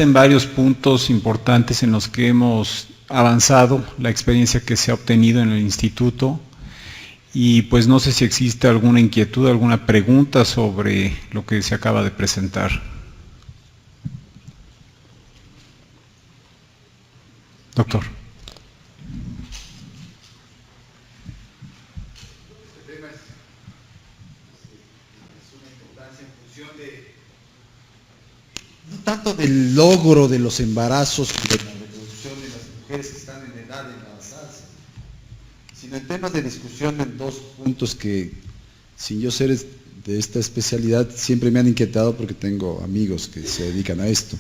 existen varios puntos importantes en los que hemos avanzado, la experiencia que se ha obtenido en el instituto, y pues no sé si existe alguna inquietud, alguna pregunta sobre lo que se acaba de presentar. Doctor. Este tema es una importancia en función de, no tanto del logro de los embarazos y de la reproducción de las mujeres que están en edad de embarazarse, sino en temas de discusión en dos puntos que, sin yo ser de esta especialidad, siempre me han inquietado porque tengo amigos que se dedican a esto.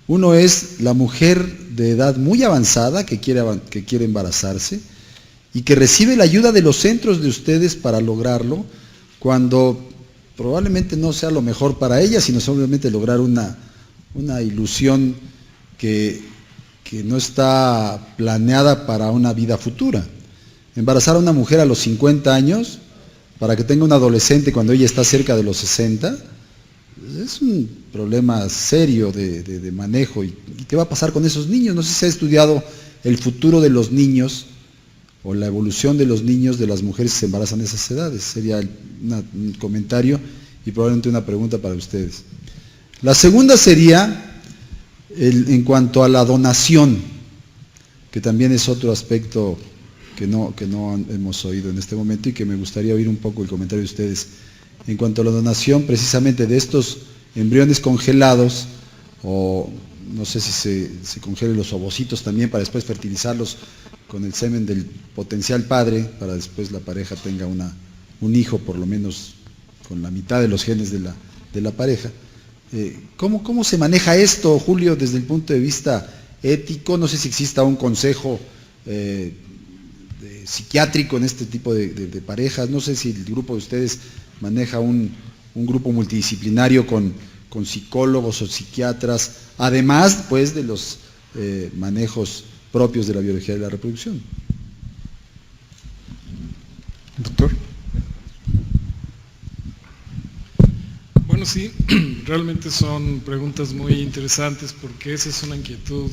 Uno es la mujer de edad muy avanzada que quiere embarazarse y que recibe la ayuda de los centros de ustedes para lograrlo, cuando probablemente no sea lo mejor para ella, sino solamente lograr una ilusión que no está planeada para una vida futura. Embarazar a una mujer a los 50 años para que tenga un adolescente cuando ella está cerca de los 60, es un problema serio de manejo. ¿Y qué va a pasar con esos niños? No sé si se ha estudiado el futuro de los niños o la evolución de los niños de las mujeres que se embarazan a esas edades. Sería un comentario y probablemente una pregunta para ustedes. La segunda sería en cuanto a la donación, que también es otro aspecto que no hemos oído en este momento y que me gustaría oír un poco el comentario de ustedes. En cuanto a la donación precisamente de estos embriones congelados, o no sé si se congelen los ovocitos también para después fertilizarlos con el semen del potencial padre, para después la pareja tenga un hijo por lo menos con la mitad de los genes de la pareja. ¿Cómo se maneja esto, Julio, desde el punto de vista ético? No sé si exista un consejo psiquiátrico en este tipo de parejas. No sé si el grupo de ustedes maneja un grupo multidisciplinario con psicólogos o psiquiatras, además pues de los manejos propios de la biología de la reproducción. Doctor. Bueno, sí, realmente son preguntas muy interesantes porque esa es una inquietud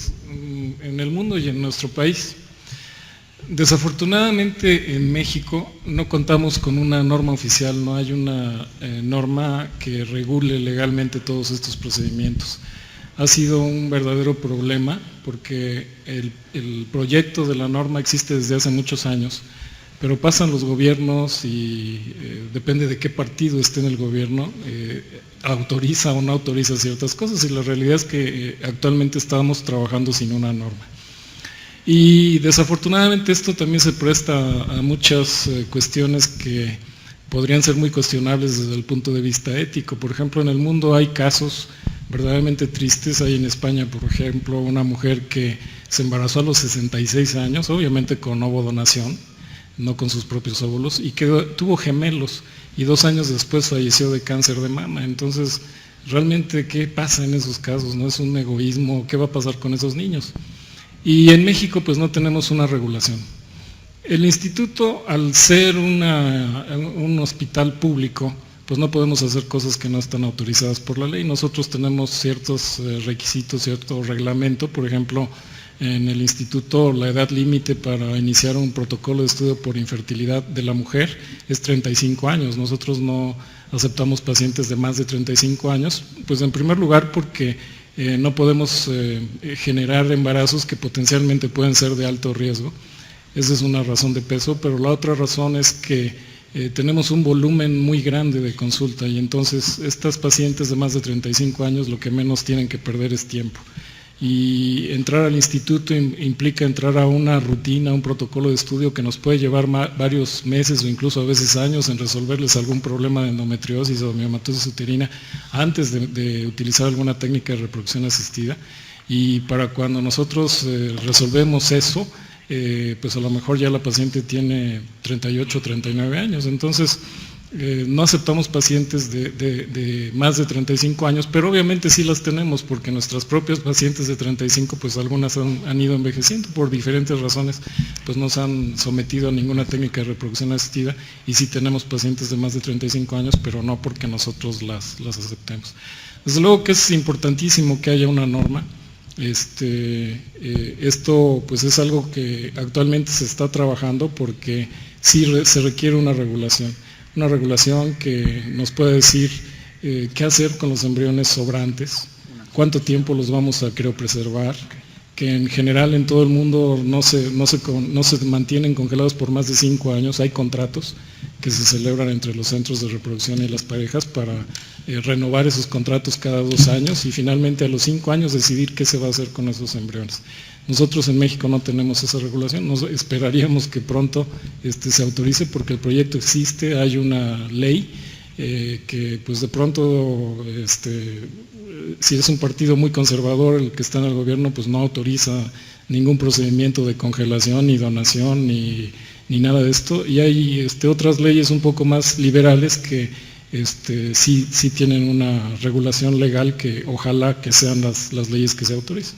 en el mundo y en nuestro país. Desafortunadamente en México no contamos con una norma oficial, no hay una norma que regule legalmente todos estos procedimientos. Ha sido un verdadero problema porque el proyecto de la norma existe desde hace muchos años, pero pasan los gobiernos y depende de qué partido esté en el gobierno, autoriza o no autoriza ciertas cosas, y la realidad es que actualmente estamos trabajando sin una norma. Y desafortunadamente esto también se presta a muchas cuestiones que podrían ser muy cuestionables desde el punto de vista ético. Por ejemplo, en el mundo hay casos verdaderamente tristes. Hay en España, por ejemplo, una mujer que se embarazó a los 66 años, obviamente con ovodonación, no con sus propios óvulos, y que tuvo gemelos, y 2 años después falleció de cáncer de mama. Entonces, realmente, ¿qué pasa en esos casos? ¿No es un egoísmo? ¿Qué va a pasar con esos niños? Y en México pues no tenemos una regulación. El instituto, al ser un hospital público, pues no podemos hacer cosas que no están autorizadas por la ley. Nosotros tenemos ciertos requisitos, cierto reglamento. Por ejemplo, en el instituto la edad límite para iniciar un protocolo de estudio por infertilidad de la mujer es 35 años. Nosotros no aceptamos pacientes de más de 35 años, pues en primer lugar porque no podemos generar embarazos que potencialmente pueden ser de alto riesgo. Esa es una razón de peso, pero la otra razón es que tenemos un volumen muy grande de consulta, y entonces estas pacientes de más de 35 años lo que menos tienen que perder es tiempo. Y entrar al instituto implica entrar a una rutina, un protocolo de estudio que nos puede llevar varios meses o incluso a veces años en resolverles algún problema de endometriosis o miomatosis uterina antes de utilizar alguna técnica de reproducción asistida. Y para cuando nosotros resolvemos eso, pues a lo mejor ya la paciente tiene 38 o 39 años. Entonces, no aceptamos pacientes de más de 35 años, pero obviamente sí las tenemos, porque nuestras propias pacientes de 35, pues algunas han ido envejeciendo por diferentes razones, pues no se han sometido a ninguna técnica de reproducción asistida, y sí tenemos pacientes de más de 35 años, pero no porque nosotros las aceptemos. Desde luego que es importantísimo que haya una norma. Esto pues es algo que actualmente se está trabajando porque sí se requiere una regulación que nos pueda decir qué hacer con los embriones sobrantes, cuánto tiempo los vamos a criopreservar, que en general en todo el mundo no se mantienen congelados por más de 5 años. Hay contratos que se celebran entre los centros de reproducción y las parejas para renovar esos contratos cada 2 años y finalmente a los 5 años decidir qué se va a hacer con esos embriones. Nosotros en México no tenemos esa regulación, esperaríamos que pronto se autorice porque el proyecto existe, hay una ley que pues de pronto si es un partido muy conservador el que está en el gobierno, pues no autoriza ningún procedimiento de congelación ni donación ni nada de esto, y hay otras leyes un poco más liberales que sí tienen una regulación legal que ojalá que sean las leyes que se autoricen.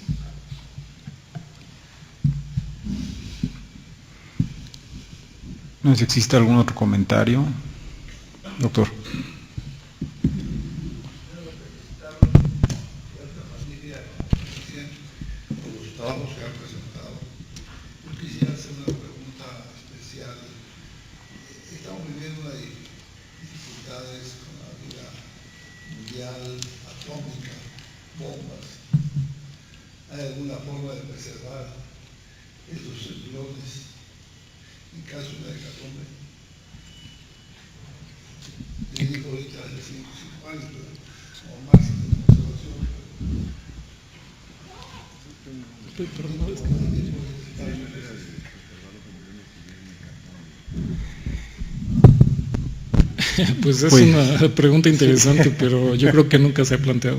No sé si existe algún otro comentario, doctor. Trabajos que han presentado. Yo quisiera hacer una pregunta especial. Estamos viviendo dificultades con la vida mundial, atómica, bombas. ¿Hay alguna forma de preservar esos embriones en caso de una hecatombe? Yo digo ahorita hace 5 años, pero como máximo de conservación. Pues es una pregunta interesante, pero yo creo que nunca se ha planteado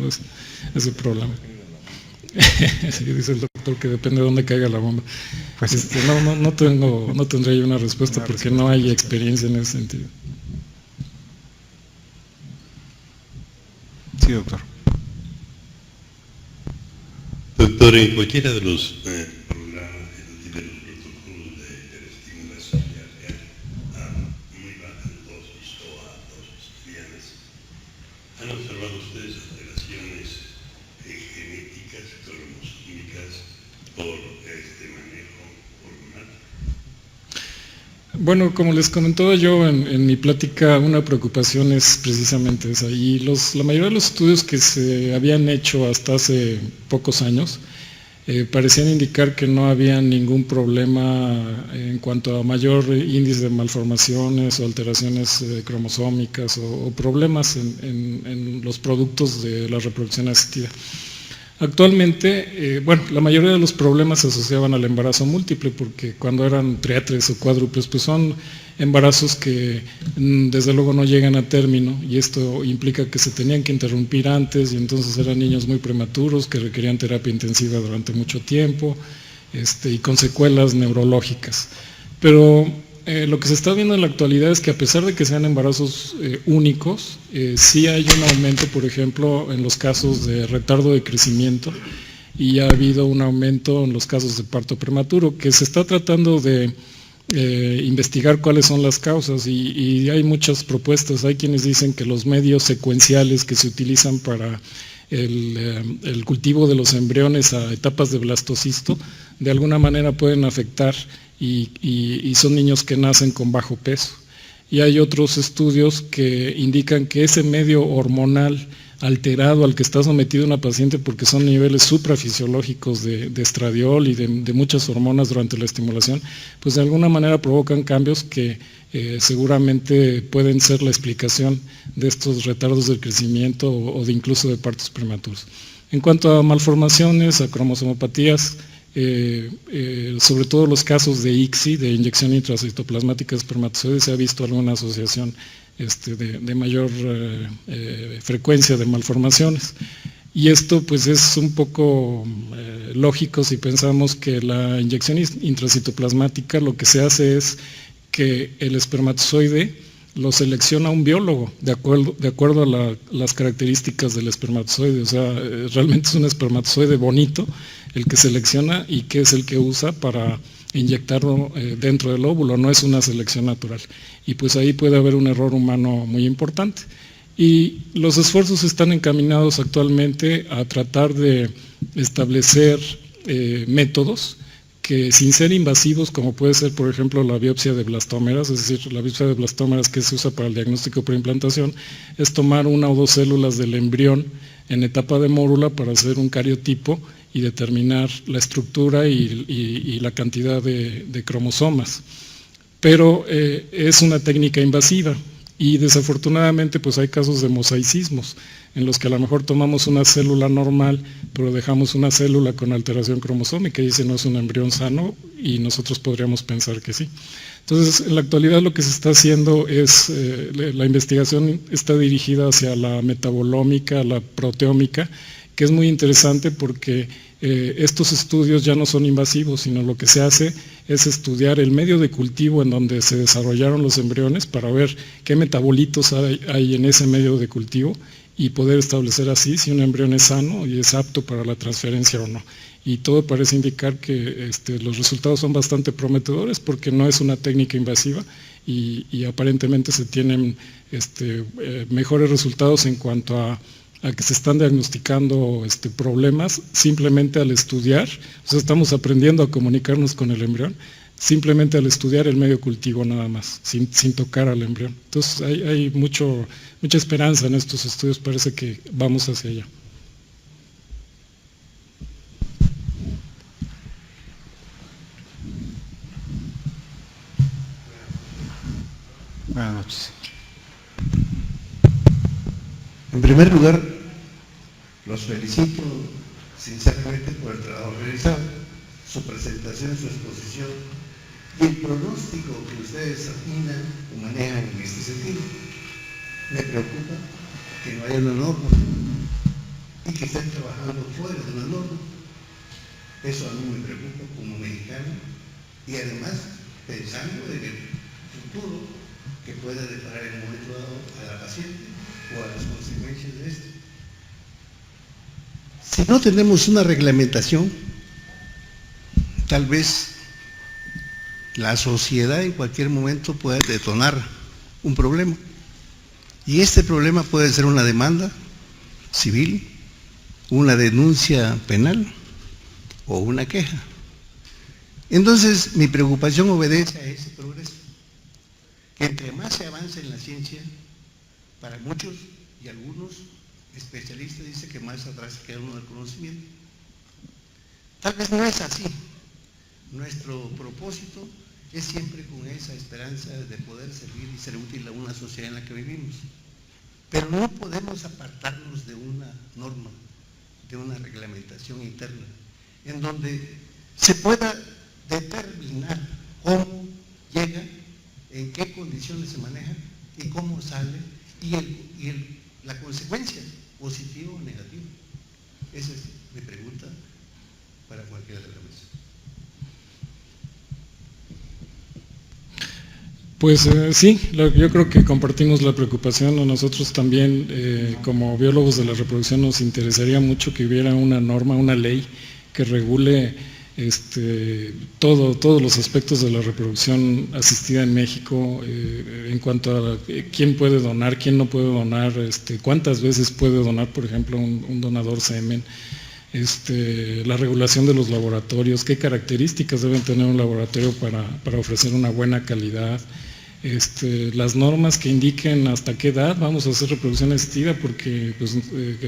ese problema. Sí, dice el doctor que depende de dónde caiga la bomba. Pues no tendría yo una respuesta porque no hay experiencia en ese sentido. Sí, doctor. Doctor, en cualquiera de los programas, de los protocolos de estimulación a muy bajas dosis o a dosis livianas, ¿han observado ustedes alteraciones genéticas, cromoquímicas por este manejo hormonal? Bueno, como les comentaba yo en mi plática, una preocupación es precisamente esa. Y la mayoría de los estudios que se habían hecho hasta hace pocos años parecían indicar que no había ningún problema en cuanto a mayor índice de malformaciones o alteraciones cromosómicas o problemas en los productos de la reproducción asistida. Actualmente, la mayoría de los problemas se asociaban al embarazo múltiple, porque cuando eran triatres o cuádruples, pues son embarazos que desde luego no llegan a término, y esto implica que se tenían que interrumpir antes, y entonces eran niños muy prematuros que requerían terapia intensiva durante mucho tiempo, y con secuelas neurológicas. Pero lo que se está viendo en la actualidad es que a pesar de que sean embarazos únicos, sí hay un aumento, por ejemplo, en los casos de retardo de crecimiento, y ha habido un aumento en los casos de parto prematuro, que se está tratando de investigar cuáles son las causas, y hay muchas propuestas. Hay quienes dicen que los medios secuenciales que se utilizan para el cultivo de los embriones a etapas de blastocisto de alguna manera pueden afectar, y son niños que nacen con bajo peso. Y hay otros estudios que indican que ese medio hormonal alterado al que está sometido una paciente, porque son niveles suprafisiológicos de estradiol y de muchas hormonas durante la estimulación, pues de alguna manera provocan cambios que seguramente pueden ser la explicación de estos retardos del crecimiento o de incluso de partos prematuros. En cuanto a malformaciones, a cromosomopatías, sobre todo los casos de ICSI, de inyección intracitoplasmática de espermatozoides, se ha visto alguna asociación de mayor frecuencia de malformaciones. Y esto pues es un poco lógico si pensamos que la inyección intracitoplasmática lo que se hace es que el espermatozoide lo selecciona un biólogo de acuerdo a las características del espermatozoide. O sea, realmente es un espermatozoide bonito el que selecciona y que es el que usa para inyectarlo dentro del óvulo, no es una selección natural. Y pues ahí puede haber un error humano muy importante. Y los esfuerzos están encaminados actualmente a tratar de establecer métodos que, sin ser invasivos, como puede ser por ejemplo la biopsia de blastómeras, es decir, la biopsia de blastómeras que se usa para el diagnóstico preimplantación, es tomar una o dos células del embrión en etapa de mórula para hacer un cariotipo y determinar la estructura y la cantidad de cromosomas. Pero es una técnica invasiva y desafortunadamente pues hay casos de mosaicismos en los que a lo mejor tomamos una célula normal pero dejamos una célula con alteración cromosómica y ese no es un embrión sano y nosotros podríamos pensar que sí. Entonces, en la actualidad lo que se está haciendo es, la investigación está dirigida hacia la metabolómica, la proteómica, que es muy interesante porque estos estudios ya no son invasivos, sino lo que se hace es estudiar el medio de cultivo en donde se desarrollaron los embriones para ver qué metabolitos hay en ese medio de cultivo y poder establecer así si un embrión es sano y es apto para la transferencia o no. Y todo parece indicar que los resultados son bastante prometedores porque no es una técnica invasiva y aparentemente se tienen mejores resultados en cuanto a que se están diagnosticando problemas simplemente al estudiar, o sea, estamos aprendiendo a comunicarnos con el embrión, simplemente al estudiar el medio cultivo nada más, sin tocar al embrión. Entonces hay mucha esperanza en estos estudios, parece que vamos hacia allá. Buenas noches. En primer lugar, los felicito sinceramente por el trabajo realizado, su presentación, su exposición y el pronóstico que ustedes atinan o manejan en este sentido. Me preocupa que no haya una norma y que estén trabajando fuera de una norma. Eso a mí me preocupa como mexicano y además pensando en el futuro que puede deparar en un momento dado a la paciente o a las consecuencias de esto. Si no tenemos una reglamentación, tal vez la sociedad en cualquier momento puede detonar un problema. Y este problema puede ser una demanda civil, una denuncia penal o una queja. Entonces, mi preocupación obedece a ese progreso. Que entre más se avance en la ciencia, para muchos y algunos especialistas dicen que más atrás queda uno del conocimiento. Tal vez no es así. Nuestro propósito es siempre con esa esperanza de poder servir y ser útil a una sociedad en la que vivimos. Pero no podemos apartarnos de una norma, de una reglamentación interna, en donde se pueda determinar cómo llega, en qué condiciones se maneja y cómo sale y la consecuencia, positiva o negativa. Esa es mi pregunta para cualquiera de la mesa. Pues sí, yo creo que compartimos la preocupación. A nosotros también, como biólogos de la reproducción, nos interesaría mucho que hubiera una norma, una ley que regule todos los aspectos de la reproducción asistida en México, en cuanto a quién puede donar, quién no puede donar, cuántas veces puede donar, por ejemplo, un donador semen, la regulación de los laboratorios, qué características deben tener un laboratorio para ofrecer una buena calidad, las normas que indiquen hasta qué edad vamos a hacer reproducción asistida, porque pues,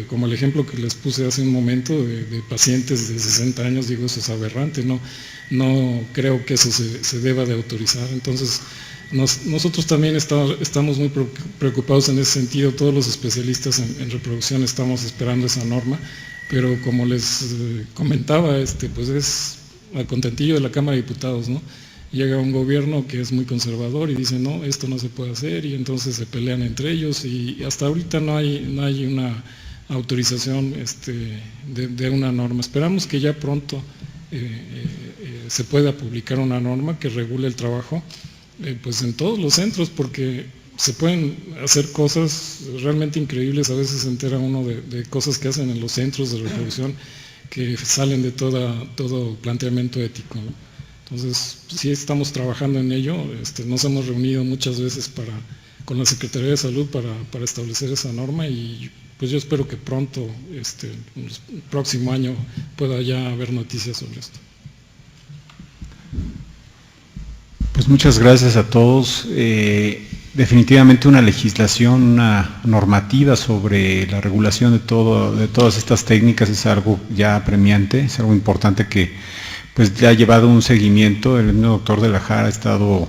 como el ejemplo que les puse hace un momento de pacientes de 60 años, digo, eso es aberrante, no creo que eso se deba de autorizar. Entonces nosotros también estamos muy preocupados en ese sentido, todos los especialistas en reproducción estamos esperando esa norma, pero como les comentaba, pues es al contentillo de la Cámara de Diputados, ¿no? Llega un gobierno que es muy conservador y dice, no, esto no se puede hacer, y entonces se pelean entre ellos, y hasta ahorita no hay una autorización de una norma. Esperamos que ya pronto se pueda publicar una norma que regule el trabajo pues en todos los centros, porque se pueden hacer cosas realmente increíbles. A veces se entera uno de cosas que hacen en los centros de reproducción que salen de todo planteamiento ético, ¿no? Entonces, sí estamos trabajando en ello, nos hemos reunido muchas veces la Secretaría de Salud para establecer esa norma, y pues yo espero que pronto, en el próximo año, pueda ya haber noticias sobre esto. Pues muchas gracias a todos. Definitivamente una legislación, una normativa sobre la regulación de todas estas técnicas es algo ya apremiante, es algo importante que pues ya ha llevado un seguimiento. El mismo doctor de la Jara ha estado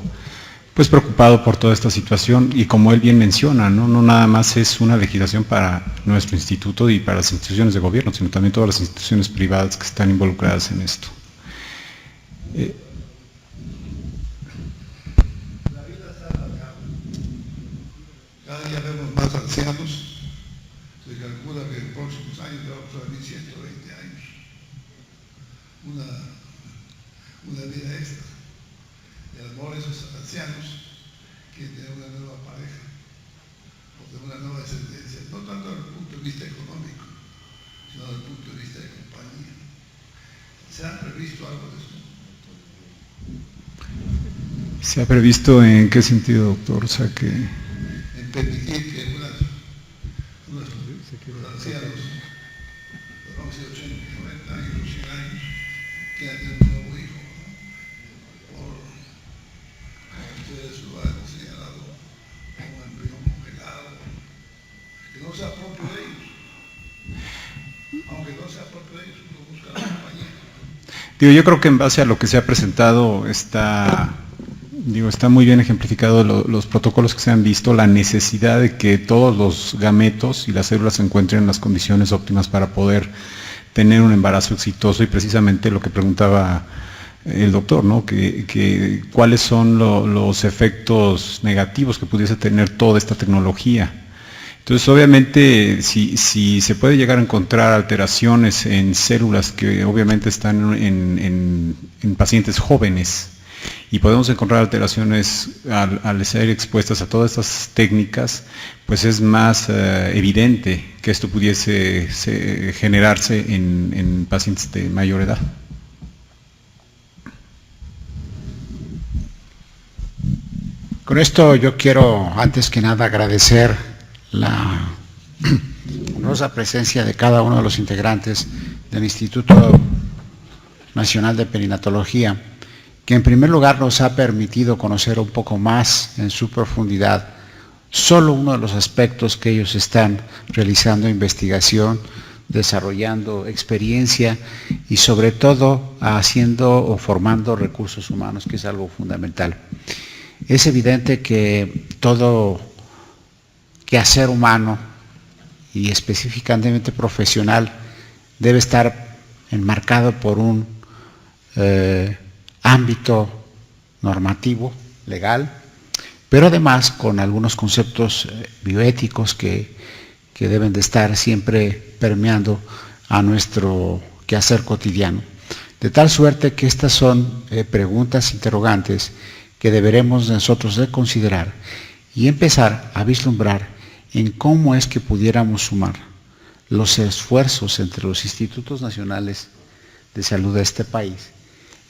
pues preocupado por toda esta situación, y como él bien menciona, no nada más es una legislación para nuestro instituto y para las instituciones de gobierno, sino también todas las instituciones privadas que están involucradas en esto. Cada día vemos más ancianos. Se calcula que en próximos años vamos a vivir 120 años. Una vida extra. Y a lo mejor esos ancianos quieren tener una nueva pareja o tener una nueva descendencia, no tanto desde el punto de vista económico, sino desde el punto de vista de compañía. ¿Se ha previsto algo de eso? ¿Se ha previsto en qué sentido, doctor? O sea, que En permitir que unos ancianos de 80, 90 años, 100 años, quieran tener un nuevo hijo, ¿no? Por, como ustedes lo han señalado, un embrión congelado, que no sea propio de ellos. Aunque no sea propio de ellos, uno busca la compañía. yo creo que en base a lo que se ha presentado está muy bien ejemplificado los protocolos que se han visto, la necesidad de que todos los gametos y las células se encuentren en las condiciones óptimas para poder tener un embarazo exitoso, y precisamente lo que preguntaba el doctor, ¿no? Que cuáles son los efectos negativos que pudiese tener toda esta tecnología. Entonces, obviamente, si se puede llegar a encontrar alteraciones en células que obviamente están en pacientes jóvenes, y podemos encontrar alteraciones al ser expuestas a todas estas técnicas, pues es más evidente que esto pudiese generarse en pacientes de mayor edad. Con esto yo quiero, antes que nada, agradecer la honrosa presencia de cada uno de los integrantes del Instituto Nacional de Perinatología, que en primer lugar nos ha permitido conocer un poco más en su profundidad solo uno de los aspectos que ellos están realizando investigación, desarrollando experiencia y sobre todo haciendo o formando recursos humanos, que es algo fundamental. Es evidente que todo quehacer humano y específicamente profesional debe estar enmarcado por un ámbito normativo, legal, pero además con algunos conceptos bioéticos que deben de estar siempre permeando a nuestro quehacer cotidiano. De tal suerte que estas son preguntas interrogantes que deberemos nosotros de considerar y empezar a vislumbrar en cómo es que pudiéramos sumar los esfuerzos entre los institutos nacionales de salud de este país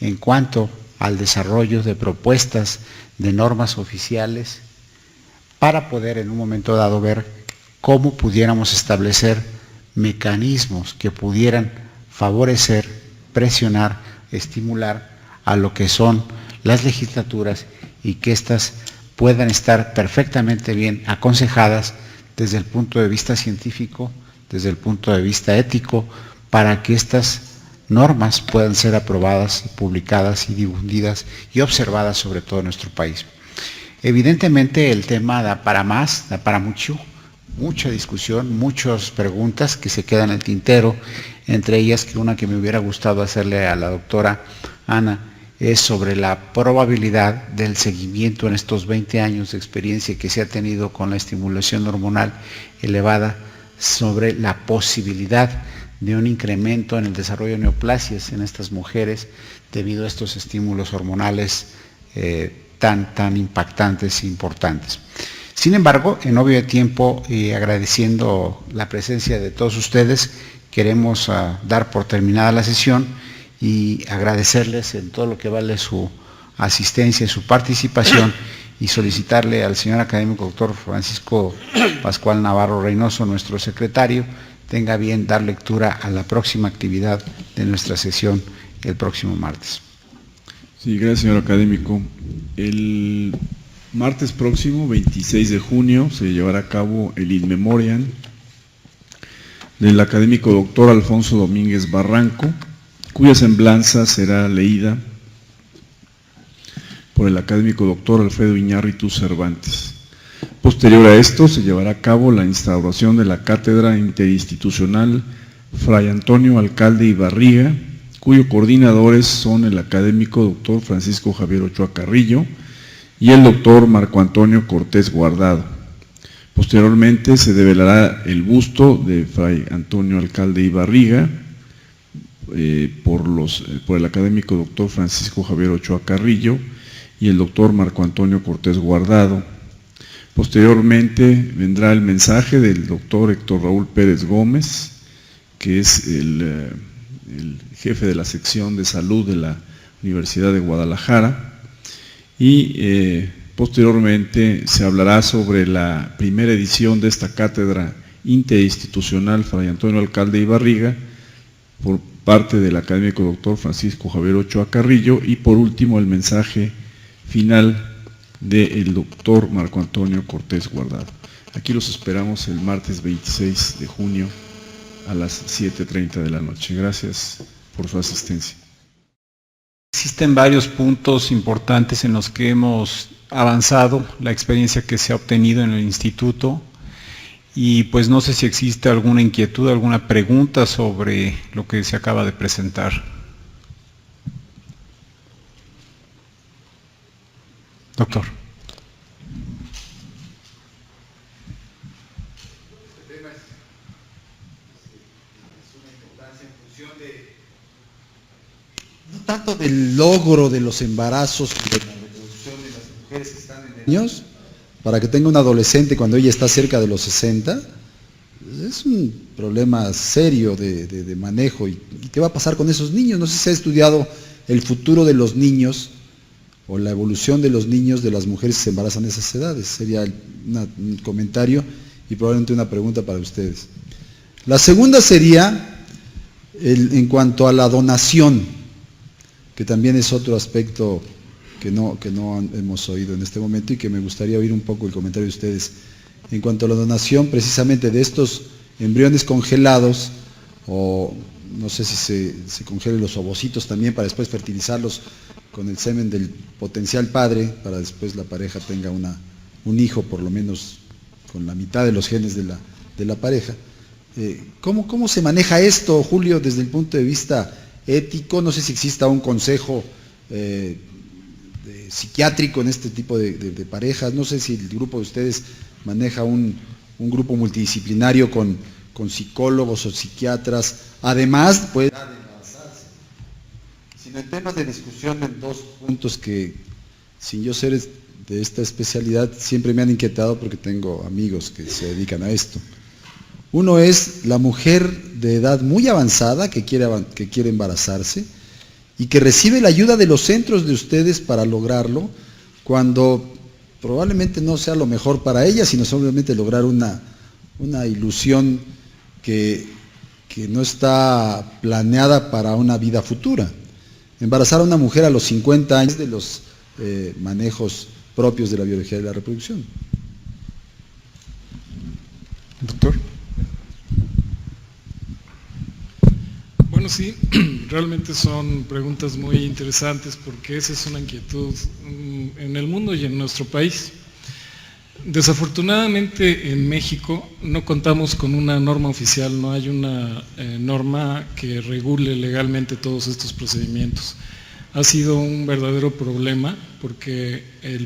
en cuanto al desarrollo de propuestas de normas oficiales para poder en un momento dado ver cómo pudiéramos establecer mecanismos que pudieran favorecer, presionar, estimular a lo que son las legislaturas y que éstas puedan estar perfectamente bien aconsejadas desde el punto de vista científico, desde el punto de vista ético, para que estas normas puedan ser aprobadas, publicadas y difundidas y observadas sobre todo en nuestro país. Evidentemente el tema da para más, da para mucha discusión, muchas preguntas que se quedan en el tintero, entre ellas que una que me hubiera gustado hacerle a la doctora Ana es sobre la probabilidad del seguimiento en estos 20 años de experiencia que se ha tenido con la estimulación hormonal elevada, sobre la posibilidad de un incremento en el desarrollo de neoplasias en estas mujeres debido a estos estímulos hormonales tan impactantes e importantes. Sin embargo, en obvio de tiempo y agradeciendo la presencia de todos ustedes, queremos dar por terminada la sesión y agradecerles en todo lo que vale su asistencia y su participación y solicitarle al señor académico doctor Francisco Pascual Navarro Reynoso, nuestro secretario, tenga bien dar lectura a la próxima actividad de nuestra sesión el próximo martes. Sí, gracias, señor académico. El martes próximo, 26 de junio, se llevará a cabo el In Memoriam del académico doctor Alfonso Domínguez Barranco, cuya semblanza será leída por el académico doctor Alfredo Iñárritu Cervantes. Posterior a esto se llevará a cabo la instauración de la cátedra interinstitucional Fray Antonio Alcalde y Barriga, cuyos coordinadores son el académico doctor Francisco Javier Ochoa Carrillo y el doctor Marco Antonio Cortés Guardado. Posteriormente se develará el busto de Fray Antonio Alcalde y Barriga por el académico doctor Francisco Javier Ochoa Carrillo y el doctor Marco Antonio Cortés Guardado. Posteriormente vendrá el mensaje del doctor Héctor Raúl Pérez Gómez, que es el jefe de la sección de salud de la Universidad de Guadalajara, y posteriormente se hablará sobre la primera edición de esta cátedra interinstitucional Fray Antonio Alcalde y Barriga por parte del académico doctor Francisco Javier Ochoa Carrillo, y por último el mensaje final del doctor Marco Antonio Cortés Guardado. Aquí los esperamos el martes 26 de junio a las 7:30 de la noche. Gracias por su asistencia. Existen varios puntos importantes en los que hemos avanzado, la experiencia que se ha obtenido en el instituto, y pues no sé si existe alguna inquietud, alguna pregunta sobre lo que se acaba de presentar. Doctor. Este tema es una importancia en función de, no tanto del logro de los embarazos y de la reproducción de las mujeres que están en niños, para que tenga un adolescente cuando ella está cerca de los 60, es un problema serio de manejo. ¿Y qué va a pasar con esos niños? No sé si se ha estudiado el futuro de los niños o la evolución de los niños de las mujeres que se embarazan a esas edades. Sería un comentario y probablemente una pregunta para ustedes. La segunda sería en cuanto a la donación, que también es otro aspecto que no hemos oído en este momento y que me gustaría oír un poco el comentario de ustedes. En cuanto a la donación precisamente de estos embriones congelados, o no sé si se congelen los ovocitos también para después fertilizarlos con el semen del potencial padre, para después la pareja tenga un hijo, por lo menos con la mitad de los genes de la pareja. ¿Cómo se maneja esto, Julio, desde el punto de vista ético? No sé si exista un consejo psiquiátrico en este tipo de parejas. No sé si el grupo de ustedes maneja un grupo multidisciplinario con psicólogos o psiquiatras. Además, puede embarazarse. Sino en temas de discusión en dos puntos que, sin yo ser de esta especialidad, siempre me han inquietado porque tengo amigos que se dedican a esto. Uno es la mujer de edad muy avanzada que quiere embarazarse y que recibe la ayuda de los centros de ustedes para lograrlo, cuando probablemente no sea lo mejor para ella, sino solamente lograr una ilusión que no está planeada para una vida futura. Embarazar a una mujer a los 50 años de los manejos propios de la biología de la reproducción. Doctor. Bueno, sí, realmente son preguntas muy interesantes porque esa es una inquietud en el mundo y en nuestro país. Desafortunadamente en México no contamos con una norma oficial, no hay una norma que regule legalmente todos estos procedimientos. Ha sido un verdadero problema porque el